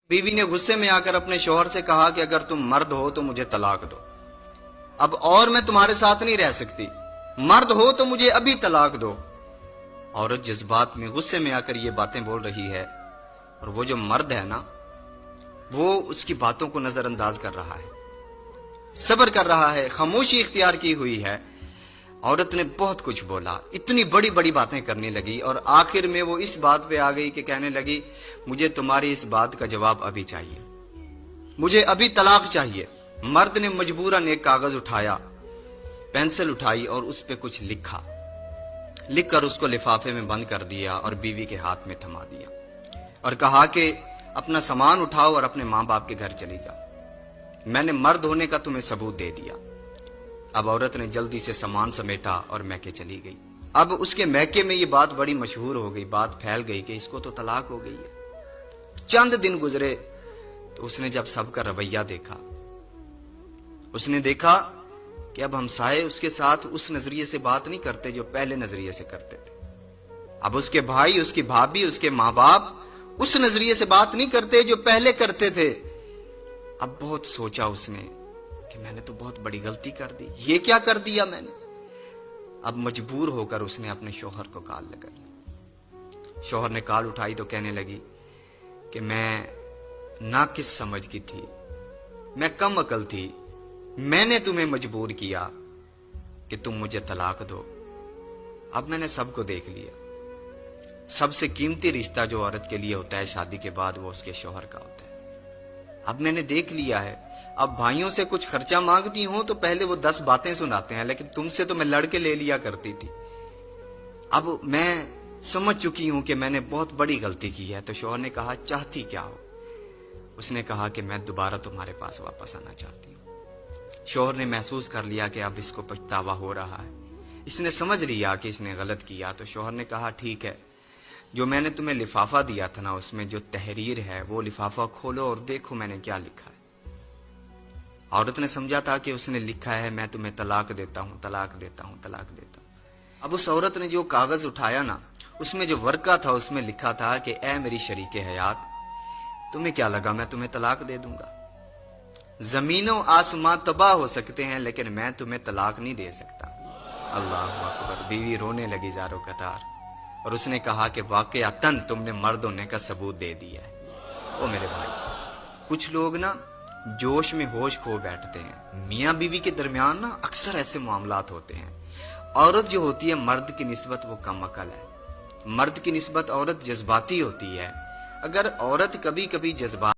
بیوی نے غصے میں آ کر اپنے شوہر سے کہا کہ اگر تم مرد ہو تو مجھے طلاق دو، اب اور میں تمہارے ساتھ نہیں رہ سکتی، مرد ہو تو مجھے ابھی طلاق دو۔ عورت جذبات میں غصے میں آ کر یہ باتیں بول رہی ہے، اور وہ جو مرد ہے نا، وہ اس کی باتوں کو نظر انداز کر رہا ہے، صبر کر رہا ہے، خاموشی اختیار کی ہوئی ہے۔ عورت نے بہت کچھ بولا، اتنی بڑی بڑی باتیں کرنے لگی، اور آخر میں وہ اس بات پہ آ گئی کہ کہنے لگی مجھے تمہاری اس بات کا جواب ابھی چاہیے، مجھے ابھی طلاق چاہیے۔ مرد نے مجبوراً ایک کاغذ اٹھایا، پینسل اٹھائی اور اس پہ کچھ لکھا، لکھ کر اس کو لفافے میں بند کر دیا اور بیوی کے ہاتھ میں تھما دیا، اور کہا کہ اپنا سامان اٹھاؤ اور اپنے ماں باپ کے گھر چلی جاؤ، میں نے مرد ہونے کا تمہیں ثبوت دے دیا۔ اب عورت نے جلدی سے سامان سمیٹا اور میکے چلی گئی۔ اب اس کے میکے میں یہ بات بڑی مشہور ہو گئی، بات پھیل گئی کہ اس کو تو طلاق ہو گئی ہے۔ چند دن گزرے تو اس نے جب سب کا رویہ دیکھا، اس نے دیکھا کہ اب ہمسائے اس کے ساتھ اس نظریے سے بات نہیں کرتے جو پہلے نظریے سے کرتے تھے، اب اس کے بھائی، اس کی بھابھی، اس کے ماں باپ اس نظریے سے بات نہیں کرتے جو پہلے کرتے تھے۔ اب بہت سوچا اس نے کہ میں نے تو بہت بڑی غلطی کر دی، یہ کیا کر دیا میں نے۔ اب مجبور ہو کر اس نے اپنے شوہر کو کال لگائی۔ شوہر نے کال اٹھائی تو کہنے لگی کہ میں ناقص سمجھ کی تھی، میں کم عقل تھی، میں نے تمہیں مجبور کیا کہ تم مجھے طلاق دو۔ اب میں نے سب کو دیکھ لیا، سب سے قیمتی رشتہ جو عورت کے لیے ہوتا ہے شادی کے بعد وہ اس کے شوہر کا ہوتا ہے۔ اب میں نے دیکھ لیا ہے، اب بھائیوں سے کچھ خرچہ مانگتی ہوں تو پہلے وہ 10 باتیں سناتے ہیں، لیکن تم سے تو میں لڑ کے لے لیا کرتی تھی۔ اب میں سمجھ چکی ہوں کہ میں نے بہت بڑی غلطی کی ہے۔ تو شوہر نے کہا چاہتی کیا ہو؟ اس نے کہا کہ میں دوبارہ تمہارے پاس واپس آنا چاہتی ہوں۔ شوہر نے محسوس کر لیا کہ اب اس کو پچھتاوا ہو رہا ہے، اس نے سمجھ لیا کہ اس نے غلط کیا۔ تو شوہر نے کہا ٹھیک ہے، جو میں نے تمہیں لفافہ دیا تھا نا، اس میں جو تحریر ہے وہ لفافہ کھولو اور دیکھو میں نے کیا لکھا ہے۔ عورت نے سمجھا تھا کہ اس نے لکھا ہے میں تمہیں طلاق دیتا ہوں، طلاق دیتا ہوں، طلاق دیتا ہوں۔ اب اس عورت نے جو کاغذ اٹھایا نا، اس میں جو ورقہ تھا اس میں لکھا تھا کہ اے میری شریک حیات، تمہیں کیا لگا میں تمہیں طلاق دے دوں گا؟ زمین و آسمان تباہ ہو سکتے ہیں لیکن میں تمہیں طلاق نہیں دے سکتا۔ اللہ اکبر۔ بیوی رونے لگی زاروں قطار، اور اس نے کہا کہ واقعتاً تم نے مرد ہونے کا ثبوت دے دیا ہے۔ او میرے بھائی، کچھ لوگ نا جوش میں ہوش کھو بیٹھتے ہیں۔ میاں بیوی کے درمیان نا اکثر ایسے معاملات ہوتے ہیں۔ عورت جو ہوتی ہے مرد کی نسبت وہ کم عقل ہے، مرد کی نسبت عورت جذباتی ہوتی ہے۔ اگر عورت کبھی کبھی جذبات